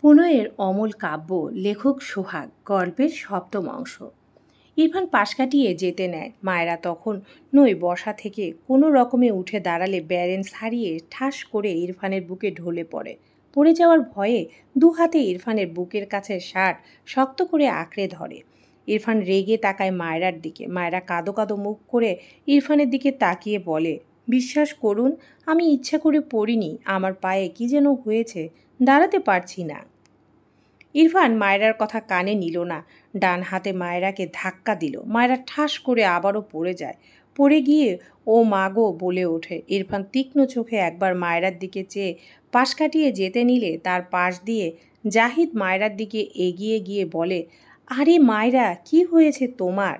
প্রণয়ের অমল কাব্য লেখক সোহাগ গল্পের সপ্তম অংশ। ইরফান পাশ কাটিয়ে যেতে নেয়। মায়েরা তখন নই বসা থেকে কোনো রকমে উঠে দাঁড়ালে ব্যালেন্স হারিয়ে ঠাস করে ইরফানের বুকে ঢলে পড়ে। পড়ে যাওয়ার ভয়ে দু হাতে ইরফানের বুকের কাছে শার্ট শক্ত করে আঁকড়ে ধরে। ইরফান রেগে তাকায় মায়রার দিকে। মায়েরা কাঁদো কাঁদো মুখ করে ইরফানের দিকে তাকিয়ে বলে, বিশ্বাস করুন, আমি ইচ্ছা করে পড়িনি। আমার পায়ে কি যেন হয়েছে, দাঁড়াতে পারছি না। ইরফান মায়রার কথা কানে নিল না। ডান হাতে মায়রাকে ধাক্কা দিল। মায়রা ঠাস করে আবারও পড়ে যায়। পড়ে গিয়ে ও মাগো বলে ওঠে। ইরফান তীক্ষ্ণ চোখে একবার মায়রার দিকে চেয়ে পাশ কাটিয়ে যেতে নিলে তার পাশ দিয়ে জাহিদ মায়রার দিকে এগিয়ে গিয়ে বলে, আরে মায়রা, কি হয়েছে তোমার?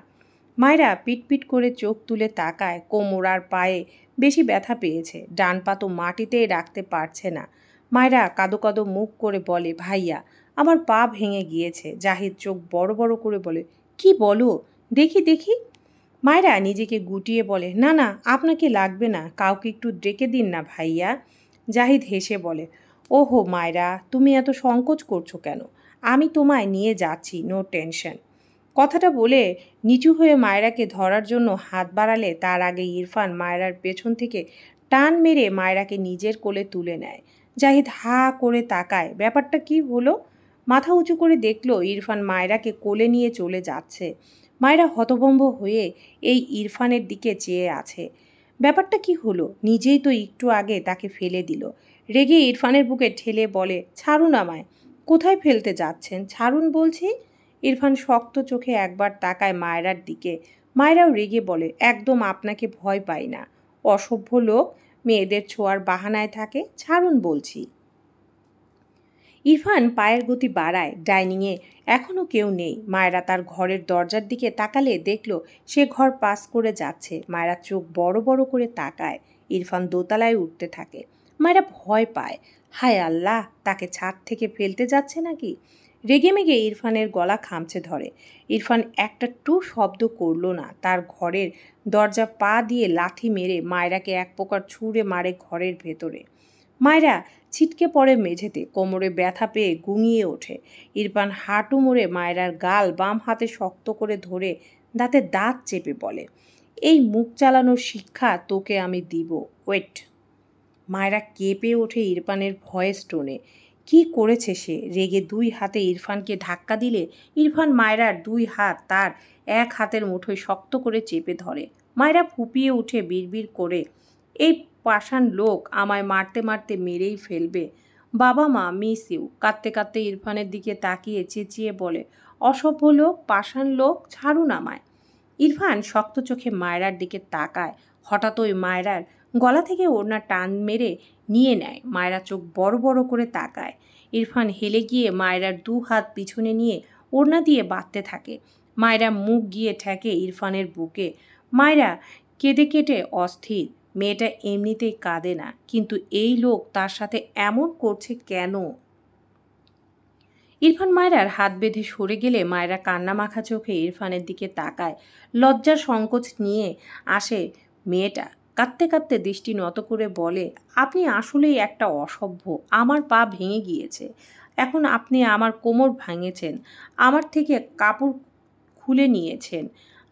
মায়রা পিটপিট করে চোখ তুলে তাকায়। কোমর আর পায়ে বেশি ব্যথা পেয়েছে। ডান পা তো মাটিতেই রাখতে পারছে না। মায়রা কাঁদো কাঁদো মুখ করে বলে, ভাইয়া, আমার পা ভেঙে গিয়েছে। জাহিদ চোখ বড় বড় করে বলে, কি বলো? দেখি দেখি। মায়রা নিজেকে গুটিয়ে বলে, না না, আপনাকে লাগবে না, কাউকে একটু ডেকে দিন না ভাইয়া। জাহিদ হেসে বলে, ওহো মায়রা, তুমি এত সংকোচ করছো কেন? আমি তোমায় নিয়ে যাচ্ছি, নো টেনশন। কথাটা বলে নিচু হয়ে মায়রাকে ধরার জন্য হাত বাড়ালে তার আগে ইরফান মায়রার পেছন থেকে টান মেরে মায়রাকে নিজের কোলে তুলে নেয়। জাহিদ হা করে তাকায়। ব্যাপারটা কি হলো? মাথা উঁচু করে দেখলো ইরফান মায়রাকে কোলে নিয়ে চলে যাচ্ছে। মায়রা হতভম্ব হয়ে এই ইরফানের দিকে চেয়ে আছে। ব্যাপারটা কি হলো? নিজেই তো একটু আগে তাকে ফেলে দিল। রেগে ইরফানের বুকে ঠেলে বলে, ছাড়ুন আমায়। কোথায় ফেলতে যাচ্ছেন? ছাড়ুন বলছি। ইরফান শক্ত চোখে একবার তাকায় মায়রার দিকে। মায়রাও রেগে বলে, একদম আপনাকে ভয় পাই না। অসভ্য লোক, মেয়েদের ছোঁয়ার বাহানায় থাকে, ছাড়ুন বলছি। ইরফান পায়ের গতি বাড়ায়। ডাইনিংয়ে এখনও কেউ নেই। মায়রা তার ঘরের দরজার দিকে তাকালে দেখল সে ঘর পাস করে যাচ্ছে। মায়রা চোখ বড় বড় করে তাকায়। ইরফান দোতলায় উঠতে থাকে। মায়রা ভয় পায়। হায় আল্লাহ, তাকে ছাদ থেকে ফেলতে যাচ্ছে নাকি? রেগেমেগে ইরফানের গলা খামচে ধরে। ইরফান একটা টু শব্দ করল না। তার ঘরের দরজা পা দিয়ে লাথি মেরে মায়রাকে এক প্রকার ছুঁড়ে মারে ঘরের ভেতরে। মায়রা ছিটকে পড়ে মেঝেতে। কোমরে ব্যথা পেয়ে গুঙিয়ে ওঠে। ইরফান হাঁটু মুড়ে মায়রার গাল বাম হাতে শক্ত করে ধরে দাঁতে দাঁত চেপে বলে, এই মুখ চালানোর শিক্ষা তোকে আমি দিব, ওয়েট। মায়রা কেঁপে ওঠে ইরফানের ভয়েস টোনে। কি করেছে সে? রেগে দুই হাতে ইরফানকে ধাক্কা দিলে ইরফান মায়রার দুই হাত তার এক হাতের মুঠোয় শক্ত করে চেপে ধরে। মায়রা ফুপিয়ে উঠে বিড়বিড় করে, এই পাষাণ লোক আমায় মারতে মারতে মেরেই ফেলবে। বাবা মা, মিস ইউ। কাঁদতে কাঁদতে ইরফানের দিকে তাকিয়ে চেঁচিয়ে বলে, অসভ্য লোক, পাষাণ লোক, ছাড়ুন আমায়। ইরফান শক্ত চোখে মায়রার দিকে তাকায়। হঠাৎ ওই মায়রার গলা থেকে ওড়না টান মেরে নিয়ে নেয়। মায়রা চোখ বড় বড় করে তাকায়। ইরফান হেলে গিয়ে মায়রার দু হাত পিছনে নিয়ে ওড়না দিয়ে বাঁধতে থাকে। মায়রা মুখ গিয়ে ঠেকে ইরফানের বুকে। মায়রা কেঁদে কেটে অস্থির। মেয়েটা এমনিতেই কাঁদে না, কিন্তু এই লোক তার সাথে এমন করছে কেন? ইরফান মায়রার হাত বেঁধে সরে গেলে মায়রা কান্না মাখা চোখে ইরফানের দিকে তাকায়। লজ্জার সংকোচ নিয়ে আসে মেয়েটা। কাঁদতে কাঁদতে দৃষ্টি নত করে বলে, আপনি আসলেই একটা অসভ্য। আমার পা ভেঙে গিয়েছে। এখন আপনি আমার কোমর ভাঙেছেন, আমার থেকে কাপড় খুলে নিয়েছেন,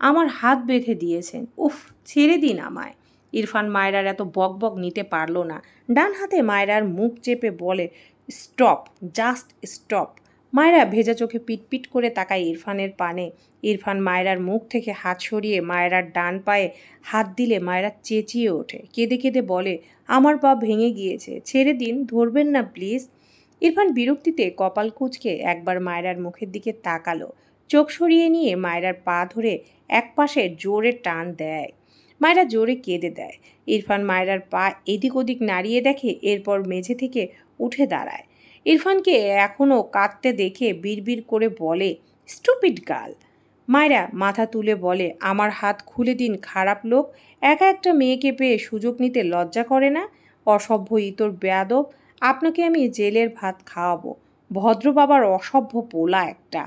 আমার হাত বেঁধে দিয়েছেন। উফ, ছেড়ে দিন আমায়। ইরফান মায়রার এত বকবক নিতে পারল না। ডান হাতে মায়রার মুখ চেপে বলে, স্টপ, জাস্ট স্টপ। মায়রা ভেজা চোখে পিটপিট করে তাকায় ইরফানের পানে। ইরফান মায়রার মুখ থেকে হাত সরিয়ে মায়রার ডান পায়ে হাত দিলে মায়রা চেঁচিয়ে ওঠে। কেঁদে কেঁদে বলে, আমার পা ভেঙে গিয়েছে, ছেড়ে দিন, ধরবেন না প্লিজ। ইরফান বিরক্তিতে কপাল কুঁচকে একবার মায়রার মুখের দিকে তাকালো। চোখ সরিয়ে নিয়ে মায়রার পা ধরে একপাশে জোরে টান দেয়। মায়রা জোরে কেঁদে দেয়। ইরফান মায়রার পা এদিক ওদিক নাড়িয়ে দেখে, এরপর মেঝে থেকে উঠে দাঁড়ায়। ইরফানকে এখনও কাঁদতে দেখে বিড়বিড় করে বলে, স্টুপিড গার্ল। মায়রা মাথা তুলে বলে, আমার হাত খুলে দিন, খারাপ লোক। একা একটা মেয়েকে পেয়ে সুযোগ নিতে লজ্জা করে না? অসভ্য ইতর বেয়াদব, আপনাকে আমি জেলের ভাত খাওয়াবো। ভদ্র বাবার অসভ্য পোলা একটা।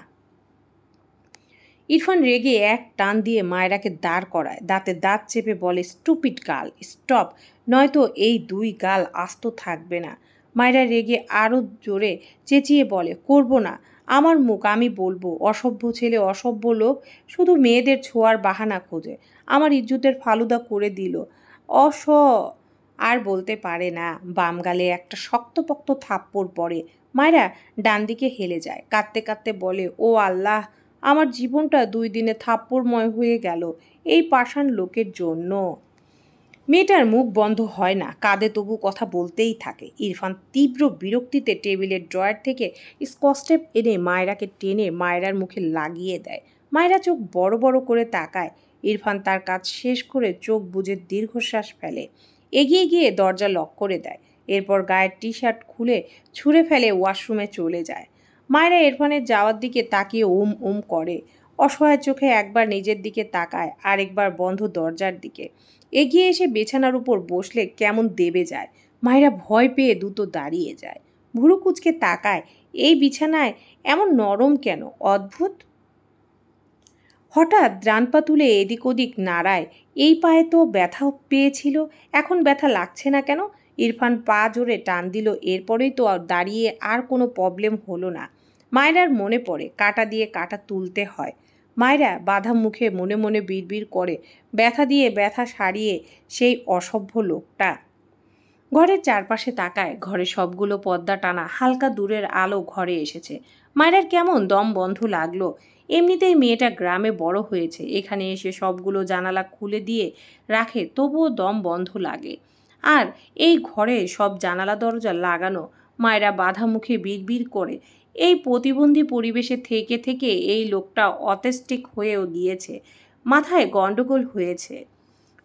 ইরফান রেগে এক টান দিয়ে মায়রাকে দাঁড় করায়। দাঁতে দাঁত চেপে বলে, স্টুপিড গার্ল, স্টপ, নয়তো এই দুই গাল আস্ত থাকবে না। মায়েরা রেগে আরও জোরে চেঁচিয়ে বলে, করব না, আমার মুখ, আমি বলবো। অসভ্য ছেলে, অসভ্য লোক, শুধু মেয়েদের ছোঁয়ার বাহানা খোঁজে, আমার ইজ্জতের ফালুদা করে দিল। অস আর বলতে পারে না। বাম গালে একটা শক্তপোক্ত থাপ্পড় পড়ে। মায়েরা ডান দিকে হেলে যায়, কাঁদতে কাঁদতে বলে, ও আল্লাহ, আমার জীবনটা 2 দিনে থাপ্পড়ময় হয়ে গেল এই পাষাণ লোকের জন্য। মেয়েটার মুখ বন্ধ হয় না, কাঁদে তবু কথা বলতেই থাকে। ইরফান তীব্র বিরক্তিতে টেবিলের ড্রয়ার থেকে স্কচটেপ এনে মায়রাকে টেনে মায়রার মুখে লাগিয়ে দেয়। মায়রা চোখ বড় বড় করে তাকায়। ইরফান তার কাজ শেষ করে চোখ বুজে দীর্ঘশ্বাস ফেলে, এগিয়ে গিয়ে দরজা লক করে দেয়। এরপর গায়ের টি শার্ট খুলে ছুঁড়ে ফেলে ওয়াশরুমে চলে যায়। মায়রা ইরফানের যাওয়ার দিকে তাকিয়ে উম উম করে। অসহায় চোখে একবার নিজের দিকে তাকায়, আরেকবার বন্ধ দরজার দিকে। এগিয়ে এসে বিছানার উপর বসলে কেমন দেবে যায়। মায়েরা ভয় পেয়ে দ্রুত দাঁড়িয়ে যায়, ভুরু কুচকে তাকায়। এই বিছানায় এমন নরম কেন, অদ্ভুত। হঠাৎ দ্রাণ পা তুলে এদিক ওদিক নাড়ায়। এই পায়ে তো ব্যথা পেয়েছিল, এখন ব্যথা লাগছে না কেন? ইরফান পা জোরে টান দিল, এরপরেই তো দাঁড়িয়ে আর কোনো প্রবলেম হলো না। মায়েরার মনে পড়ে কাঁটা দিয়ে কাঁটা তুলতে হয়। মায়েরা বাধা মুখে মনে মনে বিড়বিড় করে, ব্যথা দিয়ে ব্যথা সারিয়ে সেই অসভ্য লোকটা। ঘরের চারপাশে তাকায়, ঘরে সবগুলো পর্দা টানা, হালকা দূরের আলো ঘরে এসেছে। মায়েরার কেমন দম বন্ধ লাগলো। এমনিতেই মেয়েটা গ্রামে বড় হয়েছে, এখানে এসে সবগুলো জানালা খুলে দিয়ে রাখে, তবুও দম বন্ধ লাগে। আর এই ঘরে সব জানালা দরজা লাগানো। মায়েরা বাধা মুখে বিড়বিড় করে, এই প্রতিবন্ধী পরিবেশে থেকে থেকে এই লোকটা অটিস্টিক হয়েও গিয়েছে, মাথায় গন্ডগোল হয়েছে।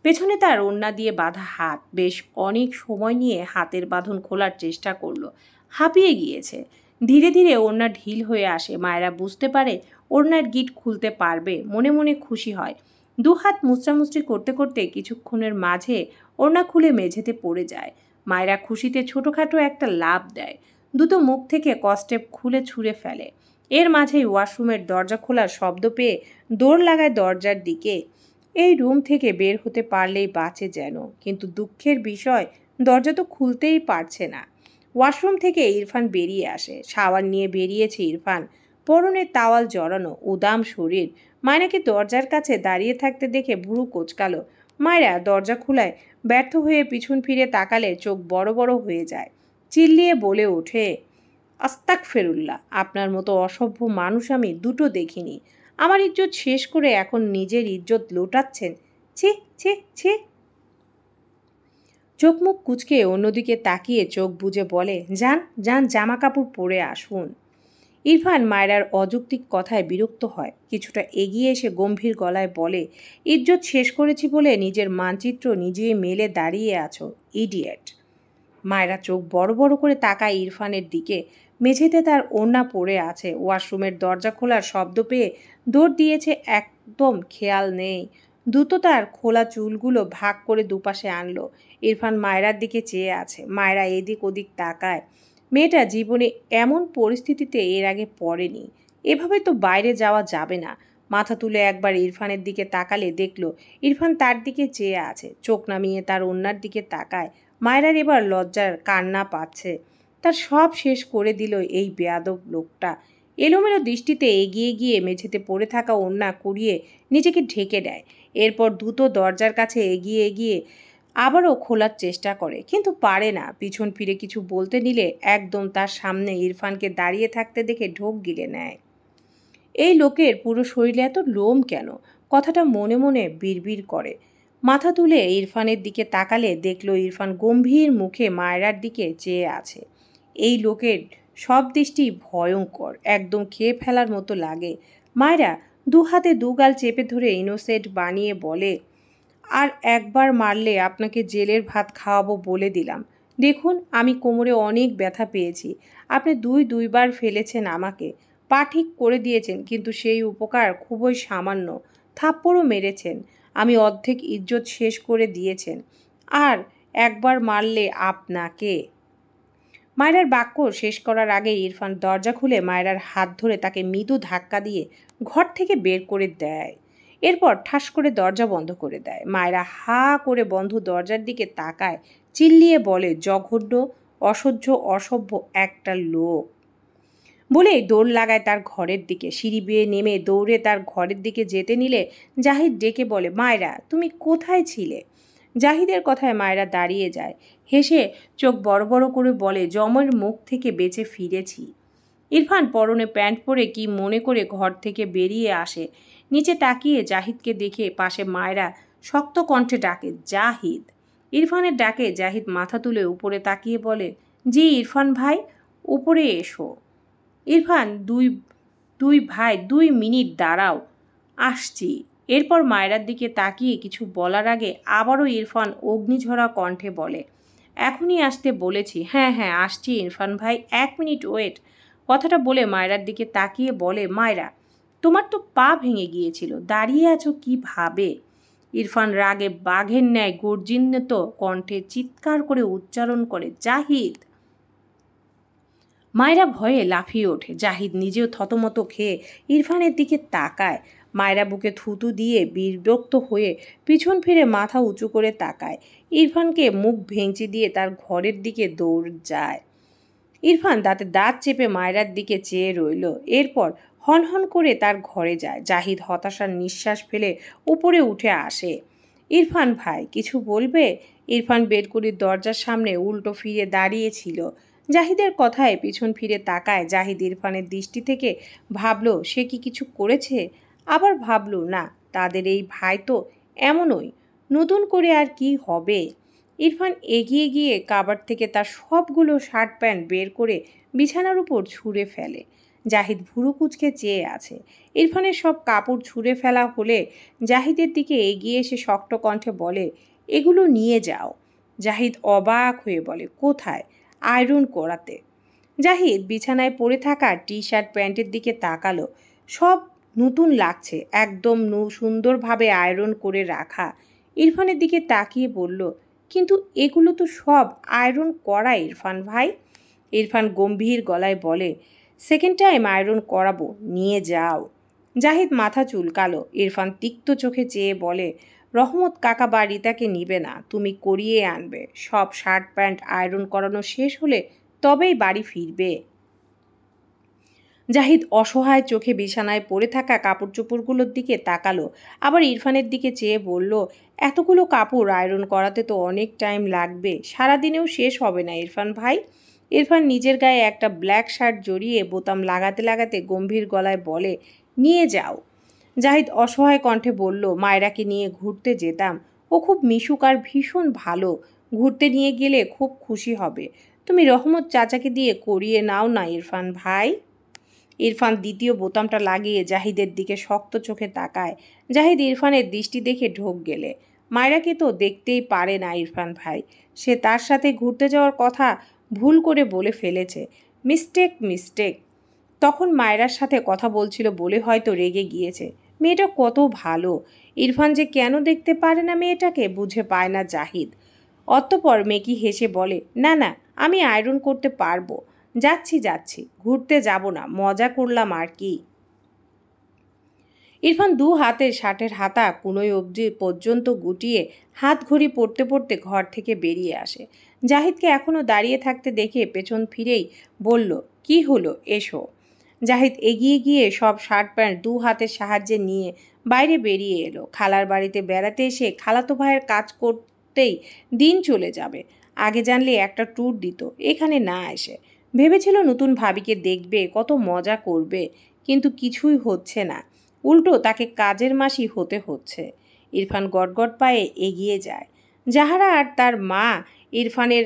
পেছনে তার ওড়না দিয়ে বাঁধা হাত, বেশ অনেক সময় নিয়ে হাতের বাঁধন খোলার চেষ্টা করলো, হাঁপিয়ে গিয়েছে। ধীরে ধীরে ওড়না ঢিল হয়ে আসে। মায়েরা বুঝতে পারে ওড়নার গিট খুলতে পারবে, মনে মনে খুশি হয়। দু হাত মুচড়ামুচড়ি করতে করতে কিছুক্ষণের মাঝে ওড়না খুলে মেঝেতে পড়ে যায়। মায়েরা খুশিতে ছোটোখাটো একটা লাফ দেয়, দ্রুত মুখ থেকে কস্টেপ খুলে ছুঁড়ে ফেলে। এর মাঝেই ওয়াশরুমের দরজা খোলার শব্দ পেয়ে দৌড় লাগায় দরজার দিকে। এই রুম থেকে বের হতে পারলেই বাঁচে যেন, কিন্তু দুঃখের বিষয় দরজা তো খুলতেই পারছে না। ওয়াশরুম থেকে ইরফান বেরিয়ে আসে, শাওয়ার নিয়ে বেরিয়েছে ইরফান, পরনে তাওয়াল জড়ানো, উদাম শরীর। মায়রাকে দরজার কাছে দাঁড়িয়ে থাকতে দেখে ভুরু কোচকালো। মায়রা দরজা খোলায় ব্যর্থ হয়ে পিছন ফিরে তাকালে চোখ বড় বড় হয়ে যায়। চিল্লিয়ে বলে ওঠে, আস্তাগফিরুল্লাহ, আপনার মতো অসভ্য মানুষ আমি দুটো দেখিনি। আমার ইজ্জত শেষ করে এখন নিজের ইজ্জত লোটাচ্ছেন। ছি ছি ছি। চোখ মুখ কুচকে অন্যদিকে তাকিয়ে চোখ বুজে বলে, যান যান, জামা কাপড় পরে আসুন। ইরফান মায়রার অযৌক্তিক কথায় বিরক্ত হয়, কিছুটা এগিয়ে এসে গম্ভীর গলায় বলে, ইজ্জত শেষ করেছি বলে নিজের মানচিত্র নিজেই মেলে দাঁড়িয়ে আছো, ইডিয়েট। মায়রা চোখ বড় বড় করে তাকায় ইরফানের দিকে। মেঝেতে তার ওড়না পড়ে আছে। ওয়াশরুমের দরজা খোলার শব্দ পেয়ে দৌড় দিয়েছে, একদম খেয়াল নেই। দ্রুত তার খোলা চুলগুলো ভাগ করে দুপাশে আনলো। ইরফান মায়রার দিকে চেয়ে আছে। মায়রা এদিক ওদিক তাকায়। মেয়েটা জীবনে এমন পরিস্থিতিতে এর আগে পড়েনি। এভাবে তো বাইরে যাওয়া যাবে না। মাথা তুলে একবার ইরফানের দিকে তাকালে দেখলো ইরফান তার দিকে চেয়ে আছে। চোখ নামিয়ে তার ওড়নার দিকে তাকায়। মায়রার এবার লজ্জার কান্না পাচ্ছে। তার সব শেষ করে দিল এই বেয়াদব লোকটা। এলোমেলো দৃষ্টিতে এগিয়ে গিয়ে মেঝেতে পড়ে থাকা ওড়না কুড়িয়ে নিজেকে ঢেকে দেয়। এরপর দ্রুত দরজার কাছে এগিয়ে গিয়ে আবারও খোলার চেষ্টা করে, কিন্তু পারে না। পিছন ফিরে কিছু বলতে নিলে একদম তার সামনে ইরফানকে দাঁড়িয়ে থাকতে দেখে ঢোক গিলে নেয়। এই লোকের পুরো শরীরে এত লোম কেন? কথাটা মনে মনে বিড়বিড় করে। মাথা তুলে ইরফানের দিকে তাকালে দেখল ইরফান গম্ভীর মুখে মায়রার দিকে চেয়ে আছে। এই লোকের সব দৃষ্টি ভয়ঙ্কর, একদম খেয়ে ফেলার মতো লাগে। মায়রা দু হাতে দু গাল চেপে ধরে ইনোসেন্ট বানিয়ে বলে, আর একবার মারলে আপনাকে জেলের ভাত খাওয়াবো বলে দিলাম। দেখুন, আমি কোমরে অনেক ব্যথা পেয়েছি, আপনি দুইবার ফেলেছেন আমাকে, পা ঠিক করে দিয়েছেন, কিন্তু সেই উপকার খুবই সামান্য। থাপ্পড়ও মেরেছেন, আমি অর্ধেক ইজ্জত শেষ করে দিয়েছেন। আর একবার মারলে আপনাকে। মায়রার বাক্য শেষ করার আগে ইরফান দরজা খুলে মায়রার হাত ধরে তাকে মৃদু ধাক্কা দিয়ে ঘর থেকে বের করে দেয়। এরপর ঠাস করে দরজা বন্ধ করে দেয়। মায়রা হা করে বন্ধ দরজার দিকে তাকায়, চিল্লিয়ে বলে, জঘন্য, অসহ্য অসভ্য একটা লোক বলে দৌড় লাগায় তার ঘরের দিকে। সিঁড়ি বেয়ে নেমে দৌড়ে তার ঘরের দিকে যেতে নিলে জাহিদ ডেকে বলে, মায়রা তুমি কোথায় ছিলে? জাহিদের কথায় মায়রা দাঁড়িয়ে যায়, হেসে চোখ বড় বড় করে বলে, জমের মুখ থেকে বেঁচে ফিরেছি। ইরফান পরনে প্যান্ট পরে কি মনে করে ঘর থেকে বেরিয়ে আসে। নিচে তাকিয়ে জাহিদকে দেখে পাশে মায়রা শক্ত কণ্ঠে ডাকে, জাহিদ। ইরফানের ডাকে জাহিদ মাথা তুলে উপরে তাকিয়ে বলে, জি ইরফান ভাই, উপরে এসো। ইরফান, দুই ভাই 2 মিনিট দাঁড়াও, আসছি। এরপর মায়রার দিকে তাকিয়ে কিছু বলার আগে আবারও ইরফান অগ্নিঝরা কণ্ঠে বলে, এখনই আসতে বলেছি। হ্যাঁ হ্যাঁ আসছি ইরফান ভাই, 1 মিনিট ওয়েট। কথাটা বলে মায়রার দিকে তাকিয়ে বলে, মায়রা তোমার তো পা ভেঙে গিয়েছিল, দাঁড়িয়ে আছো কিভাবে? ইরফান রাগে বাঘের ন্যায় গর্জিত কণ্ঠে চিৎকার করে উচ্চারণ করে, জাহিদ। মায়রা ভয়ে লাফিয়ে ওঠে। জাহিদ নিজেও থতমত খেয়ে ইরফানের দিকে তাকায়। মায়রা বুকে থুতু দিয়ে বিরক্ত হয়ে পিছন ফিরে মাথা উঁচু করে তাকায়। ইরফানকে মুখ ভেঙচি দিয়ে তার ঘরের দিকে দৌড় যায়। ইরফান দাঁতে দাঁত চেপে মায়রার দিকে চেয়ে রইল, এরপর হনহন করে তার ঘরে যায়। জাহিদ হতাশার নিঃশ্বাস ফেলে উপরে উঠে আসে। ইরফান ভাই কিছু বলবে? ইরফান বেডকুলির দরজার সামনে উল্টো ফিরে দাঁড়িয়েছিল। জাহিদের কথায় পিছন ফিরে তাকায়। জাহিদ ইরফানের দৃষ্টি থেকে ভাবল সে কি কিছু করেছে, আবার ভাবল না, তাদের এই ভাই তো এমনই, নতুন করে আর কি হবে। ইরফান এগিয়ে গিয়ে কাবার্ড থেকে তার সবগুলো শার্ট প্যান্ট বের করে বিছানার উপর ছুঁড়ে ফেলে। জাহিদ ভুরু কুঁচকে চেয়ে আছে। ইরফানের সব কাপড় ছুঁড়ে ফেলা হলে জাহিদের দিকে এগিয়ে এসে শক্ত কণ্ঠে বলে, এগুলো নিয়ে যাও। জাহিদ অবাক হয়ে বলে, কোথায়? আয়রন করাতে। জাহিদ বিছানায় পড়ে থাকা টি শার্ট প্যান্টের দিকে তাকালো। সব নতুন লাগছে, একদম সুন্দরভাবে আয়রন করে রাখা। ইরফানের দিকে তাকিয়ে বলল, কিন্তু এগুলো তো সব আয়রন করা ইরফান ভাই। ইরফান গম্ভীর গলায় বলে, সেকেন্ড টাইম আয়রন করাবো, নিয়ে যাও। জাহিদ মাথা চুলকালো। ইরফান তিক্ত চোখে চেয়ে বলে, রহমত কাকা বা রিতাকে নিবে না, তুমি করিয়ে আনবে। সব শার্ট প্যান্ট আয়রন করানো শেষ হলে তবেই বাড়ি ফিরবে। জাহিদ অসহায় চোখে বিছানায় পড়ে থাকা কাপড় চোপড়গুলোর দিকে তাকালো, আবার ইরফানের দিকে চেয়ে বলল, এতগুলো কাপড় আয়রন করাতে তো অনেক টাইম লাগবে, সারাদিনেও শেষ হবে না ইরফান ভাই। ইরফান নিজের গায়ে একটা ব্ল্যাক শার্ট জড়িয়ে বোতাম লাগাতে লাগাতে গম্ভীর গলায় বলে, নিয়ে যাও। জাহিদ অসহায় কণ্ঠে বলল, মায়রাকে নিয়ে ঘুরতে যেতাম, ও খুব মিশুক আর ভীষণ ভালো, ঘুরতে নিয়ে গেলে খুব খুশি হবে। তুমি রহমত চাচাকে দিয়ে করিয়ে নাও না ইরফান ভাই। ইরফান দ্বিতীয় বোতামটা লাগিয়ে জাহিদের দিকে শক্ত চোখে তাকায়। জাহিদ ইরফানের দৃষ্টি দেখে ঢোক গেলে, মায়রাকে তো দেখতেই পারে না ইরফান ভাই, সে তার সাথে ঘুরতে যাওয়ার কথা ভুল করে বলে ফেলেছে। Mistake mistake. তখন মায়রার সাথে কথা বলছিল বলে হয়তো রেগে গিয়েছে। মেয়েটা কত ভালো, ইরফান যে কেন দেখতে পারে না মেয়েটাকে বুঝে পায় না জাহিদ। অতঃপর মেকি হেসে বলে, না না, আমি আয়রন করতে পারবো, যাচ্ছি, ঘুরতে যাব না, মজা করলাম আর কি। ইরফান 2 হাতের শার্টের হাতা কুনোই অবধি পর্যন্ত গুটিয়ে হাত ঘড়ি পড়তে পড়তে ঘর থেকে বেরিয়ে আসে। জাহিদকে এখনও দাঁড়িয়ে থাকতে দেখে পেছন ফিরেই বলল, কি হলো, এসো। জাহিদ এগিয়ে গিয়ে সব শার্ট প্যান্ট 2 হাতের সাহায্যে নিয়ে বাইরে বেরিয়ে এলো। খালার বাড়িতে বেড়াতে এসে খালাতো ভাইয়ের কাজ করতেই দিন চলে যাবে। আগে জানলে একটা ট্যুর দিত, এখানে না এসে। ভেবেছিল নতুন ভাবিকে দেখবে, কত মজা করবে, কিন্তু কিছুই হচ্ছে না, উল্টো তাকে কাজের মাসি হতে হচ্ছে। ইরফান গটগট পায়ে এগিয়ে যায়। জাহারা আর তার মা ইরফানের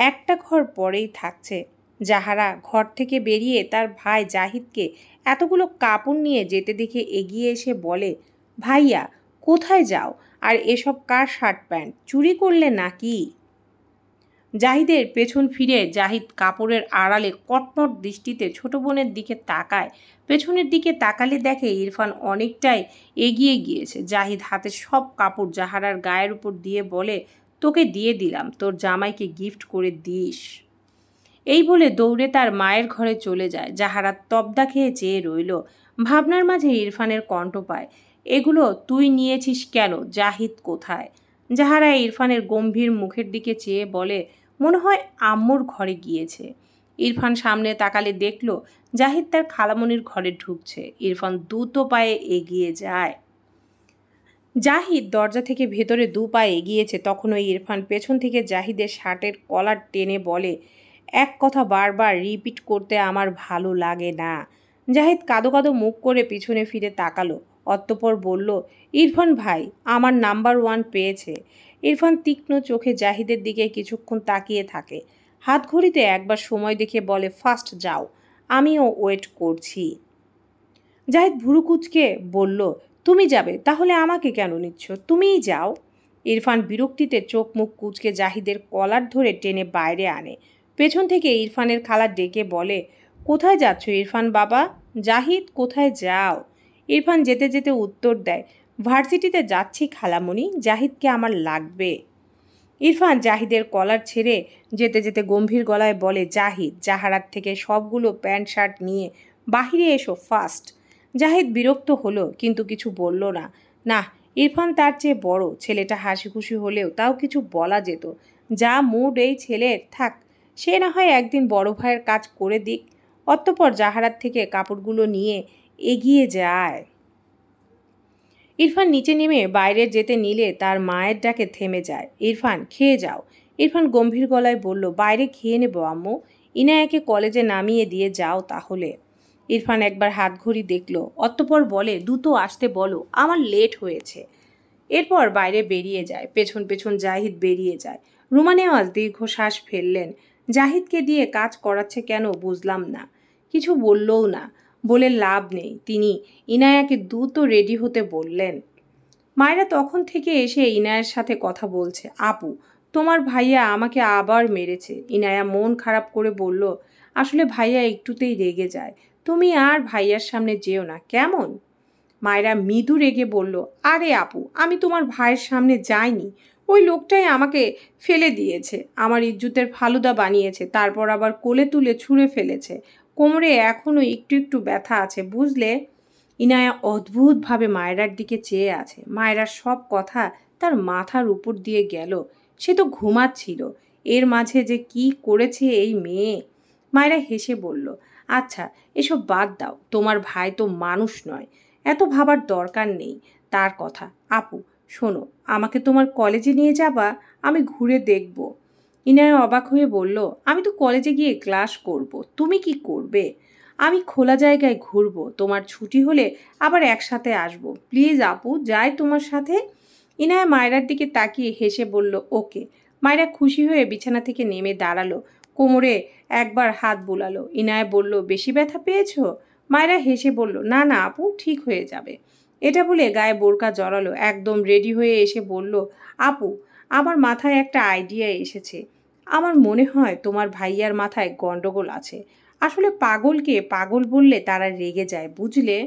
একটা ঘর পরেই থাকছে। জাহারা ঘর থেকে বেরিয়ে তার ভাই জাহিদকে এতগুলো কাপড় নিয়ে যেতে দেখে এগিয়ে এসে বলে, ভাইয়া কোথায় যাও, আর এসব কার শার্ট প্যান্ট, চুরি করলে নাকি? জাহিদের পেছন ফিরে জাহিদ কাপড়ের আড়ালে কটমট দৃষ্টিতে ছোট বোনের দিকে তাকায়। পেছনের দিকে তাকালে দেখে ইরফান অনেকটাই এগিয়ে গিয়েছে। জাহিদ হাতের সব কাপড় জাহারার গায়ের উপর দিয়ে বলে, তোকে দিয়ে দিলাম, তোর জামাইকে গিফট করে দিস। এই বলে দৌড়ে তার মায়ের ঘরে চলে যায়। জাহারা তবদা খেয়ে চেয়ে রইল। ভাবনার মাঝে ইরফানের কণ্ঠ পায়, এগুলো তুই নিয়েছিস কেন, জাহিদ কোথায়? জাহারা ইরফানের গম্ভীর মুখের দিকে চেয়ে বলে, মনে হয় আম্মুর ঘরে গিয়েছে। ইরফান সামনে তাকালে দেখল জাহিদ তার খালামণির ঘরে ঢুকছে। ইরফান দ্রুত পায়ে এগিয়ে যায়। জাহিদ দরজা থেকে ভেতরে 2 পা এগিয়েছে, তখনও ইরফান পেছন থেকে জাহিদের শার্টের কলার টেনে বলে, এক কথা বারবার রিপিট করতে আমার ভালো লাগে না। জাহিদ কাঁদো কাঁদো মুখ করে পিছনে ফিরে তাকালো। অতঃপর বলল, ইরফান ভাই আমার নাম্বার 1 পেয়েছে। ইরফান তীক্ষ্ণ চোখে জাহিদের দিকে কিছুক্ষণ তাকিয়ে থাকে। হাত ঘড়িতে একবার সময় দেখে বলে, ফাস্ট যাও, আমিও ওয়েট করছি। জাহিদ ভুরু কুঁচকে বলল, তুমি যাবে তাহলে আমাকে কেন নিচ্ছ, তুমিই যাও। ইরফান বিরক্তিতে চোখ মুখ কুঁচকে জাহিদের কলার ধরে টেনে বাইরে আনে। পেছন থেকে ইরফানের খালা ডেকে বলে, কোথায় যাচ্ছ ইরফান বাবা? জাহিদ, কোথায় যাও? ইরফান যেতে যেতে উত্তর দেয়, ভার্সিটিতে যাচ্ছি খালামণি, জাহিদকে আমার লাগবে। ইরফান জাহিদের কলার ছেড়ে যেতে যেতে গম্ভীর গলায় বলে, জাহিদ, জাহারাত থেকে সবগুলো প্যান্ট শার্ট নিয়ে বাহিরে এসো ফাস্ট। জাহিদ বিরক্ত হলো কিন্তু কিছু বলল না। না, ইরফান তার চেয়ে বড়, ছেলেটা হাসি খুশি হলেও তাও কিছু বলা যেত। যা মুড এই ছেলের, থাক, সে না হয় একদিন বড় ভাইয়ের কাজ করে দিক। অতঃপর জাহারাত থেকে কাপড়গুলো নিয়ে এগিয়ে যায়। ইরফান নিচে নেমে বাইরে যেতে নিলে তার মায়ের ডাকে থেমে যায়। ইরফান, খেয়ে যাও। ইরফান গম্ভীর গলায় বলল, বাইরে খেয়ে নেব আম্মু, ইনায়াকে কলেজে নামিয়ে দিয়ে যাও তাহলে। ইরফান একবার হাত ঘড়ি দেখল, অতঃপর বলে, দ্রুত আসতে বলো, আমার লেট হয়েছে। এরপর বাইরে বেরিয়ে যায়। পেছন পেছন জাহিদ বেরিয়ে যায়। রুমা নেওয়াজ দীর্ঘশ্বাস ফেললেন। জাহিদকে দিয়ে কাজ করাচ্ছে কেন বুঝলাম না। কিছু বললও না, বলে লাভ নেই। তিনি ইনায়াকে দ্রুত রেডি হতে বললেন। মায়েরা তখন থেকে এসে ইনায়ার সাথে কথা বলছে। আপু, তোমার ভাইয়া আমাকে আবার মেরেছে। ইনায়া মন খারাপ করে বলল, আসলে ভাইয়া একটুতেই রেগে যায়, তুমি আর ভাইয়ার সামনে যেও না কেমন? মায়েরা মৃদু রেগে বলল, আরে আপু, আমি তোমার ভাইয়ের সামনে যাইনি, ওই লোকটাই আমাকে ফেলে দিয়েছে, আমার ইজ্জতের ফালুদা বানিয়েছে, তারপর আবার কোলে তুলে ছুঁড়ে ফেলেছে, কোমরে এখনও একটু একটু ব্যথা আছে বুঝলে। ইনায়া অদ্ভুতভাবে মায়েরার দিকে চেয়ে আছে। মায়েরার সব কথা তার মাথার উপর দিয়ে গেল। সে তো ঘুমাচ্ছিল, এর মাঝে যে কি করেছে এই মেয়ে। মায়েরা হেসে বলল, আচ্ছা এসব বাদ দাও, তোমার ভাই তো মানুষ নয়, এত ভাবার দরকার নেই তার কথা। আপু শোনো, আমাকে তোমার কলেজে নিয়ে যাবা, আমি ঘুরে দেখব। ইনায়া অবাক হয়ে বলল, আমি তো কলেজে গিয়ে ক্লাস করব, তুমি কি করবে? আমি খোলা জায়গায় ঘুরবো, তোমার ছুটি হলে আবার একসাথে আসবো, প্লিজ আপু, যাই তোমার সাথে। ইনায়া মায়েরার দিকে তাকিয়ে হেসে বলল, ওকে। মায়েরা খুশি হয়ে বিছানা থেকে নেমে দাঁড়ালো, কোমরে একবার হাত বুলালো। ইনায়া বলল, বেশি ব্যথা পেয়েছো? মায়েরা হেসে বলল, না না আপু, ঠিক হয়ে যাবে। এটা বলে গায়ে বোরকা জড়ালো, একদম রেডি হয়ে এসে বলল, আপু, আমার মাথায় একটা আইডিয়া এসেছে। আমার মনে হয় তোমার ভাইয়ার মাথায় গন্ডগোল আছে। আসলে পাগলকে পাগল বললে তারা রেগে যায় বুঝলে।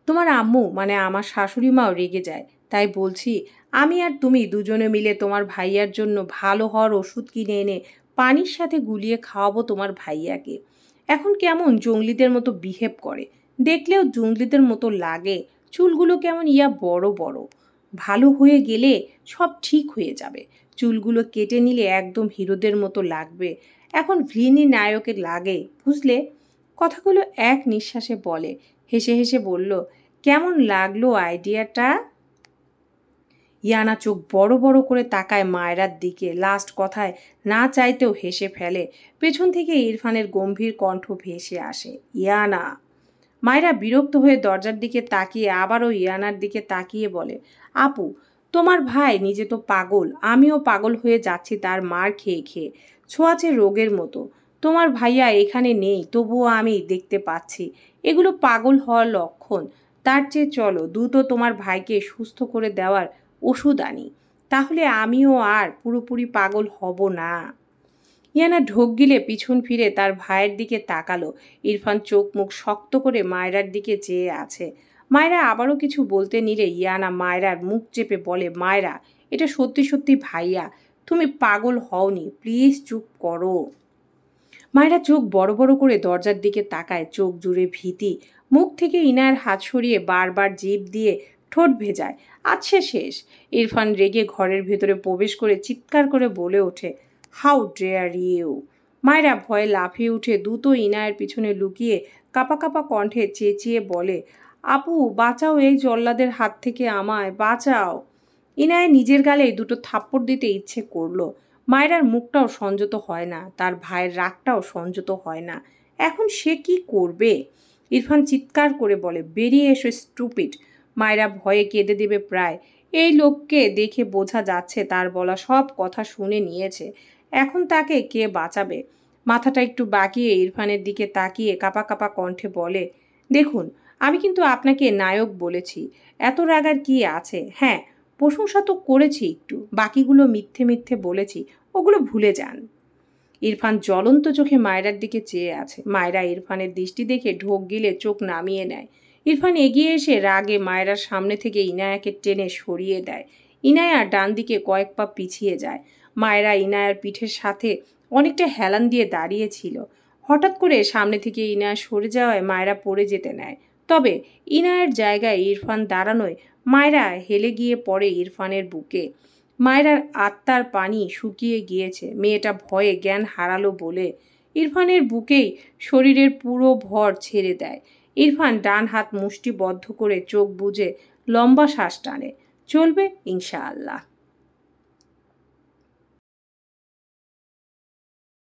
তোমার আম্মু মানে আমার শাশুড়ি মাও রেগে যায়। তাই বলছি, আমি আর তুমি দুজনে মিলে তোমার ভাইয়ার জন্য ভালো হওয়ার ওষুধ কিনে এনে পানির সাথে গুলিয়ে খাওয়াবো তোমার ভাইয়াকে। এখন কেমন জঙ্গলিদের মতো বিহেভ করে, দেখলেও জঙ্গলিদের মতো লাগে, চুলগুলো কেমন বড় বড়। ভালো হয়ে গেলে সব ঠিক হয়ে যাবে, চুলগুলো কেটে নিলে একদম হিরোদের মতো লাগবে। এখন ভিনি নায়কের লাগে বুঝলে। কথাগুলো এক নিঃশ্বাসে বলে। হেসে হেসে বলল, কেমন লাগলো আইডিয়াটা? ইয়ানা চোখ বড় বড় করে তাকায় মায়েরার দিকে। লাস্ট কথায় না চাইতেও হেসে ফেলে। পেছন থেকে ইরফানের গম্ভীর কণ্ঠ ভেসে আসে, ইয়ানা। মায়েরা বিরক্ত হয়ে দরজার দিকে তাকিয়ে আবারও ইয়ানার দিকে তাকিয়ে বলে, আপু, তোমার ভাই নিজে তো পাগল, আমিও পাগল হয়ে যাচ্ছি তার মার খেয়ে খেয়ে, ছোঁয়াচে রোগের মতো। তোমার ভাইয়া এখানে নেই, তবুও আমি দেখতে পাচ্ছি। এগুলো পাগল হওয়ার লক্ষণ। তার চেয়ে চলো দ্রুত তোমার ভাইকে সুস্থ করে দেওয়ার ওষুধ আনি, তাহলে আমিও আর পুরোপুরি পাগল হব না। ইয়ানা ঢোক গিলে পিছন ফিরে তার ভাইয়ের দিকে তাকালো। ইরফান চোখ মুখ শক্ত করে মায়রার দিকে চেয়ে আছে। মায়রা আবারও কিছু বলতে নিলে ইয়ানা মায়রার মুখ চেপে বলে, মায়রা, এটা সত্যি সত্যি ভাইয়া, তুমি পাগল হওনি, প্লিজ চুপ করো। মায়রা চোখ বড় বড় করে দরজার দিকে তাকায়, চোখ জুড়ে ভীতি। মুখ থেকে ইনায়ের হাত সরিয়ে বারবার জিভ দিয়ে ঠোঁট ভেজায়। আচ্ছে শেষ। ইরফান রেগে ঘরের ভেতরে প্রবেশ করে চিৎকার করে বলে ওঠে, হাউ ডেয়ার ইউ। মায়েরা ভয়ে লাফিয়ে উঠে দ্রুত ইনায়ের পিছনে লুকিয়ে কাপা কাপা কণ্ঠে চেঁচিয়ে বলে, আপু বাঁচাও, এই জল্লাদের হাত থেকে আমায় বাঁচাও। ইনায়ের নিজের গালে দুটো থাপ্পড় দিতে ইচ্ছে করলো। মায়েরার মুখটাও সংযত হয় না, তার ভাইয়ের রাগটাও সংযত হয় না। এখন সে কি করবে? ইরফান চিৎকার করে বলে, বেরিয়ে এসো স্টুপিড। মায়েরা ভয়ে কেঁদে দেবে প্রায়। এই লোককে দেখে বোঝা যাচ্ছে তার বলা সব কথা শুনে নিয়েছে। এখন তাকে কে বাঁচাবে? মাথাটা একটু বাঁকিয়ে ইরফানের দিকে তাকিয়ে কাপা কাপা কণ্ঠে বলে, দেখুন আমি কিন্তু আপনাকে নায়ক বলেছি, এত রাগার কি আছে? হ্যাঁ, প্রশংসা তো করেছি একটু, বাকিগুলো মিথ্যে মিথ্যে বলেছি, ওগুলো ভুলে যান। ইরফান জ্বলন্ত চোখে মায়রার দিকে চেয়ে আছে। মায়রা ইরফানের দৃষ্টি দেখে ঢোক গিলে চোখ নামিয়ে নেয়। ইরফান এগিয়ে এসে রাগে মায়রার সামনে থেকে ইনায়াকে টেনে সরিয়ে দেয়। ইনায়া ডান দিকে কয়েক পা পিছিয়ে যায়। মায়রা ইনায়ার পিঠের সাথে অনেকটা হেলান দিয়ে দাঁড়িয়েছিল। হঠাৎ করে সামনে থেকে ইনায়া সরে যাওয়ায় মায়রা পড়ে যেতে নেয়। তবে ইনায়ার জায়গায় ইরফান দাঁড়ানোয় মায়রা হেলে গিয়ে পড়ে ইরফানের বুকে। মায়রার আত্মার পানি শুকিয়ে গিয়েছে। মেয়েটা ভয়ে জ্ঞান হারালো বলে ইরফানের বুকেই শরীরের পুরো ভর ছেড়ে দেয়। ইরফান ডান হাত মুষ্টিবদ্ধ করে চোখ বুজে লম্বা শ্বাস টানে। চলবে ইনশাআল্লাহ।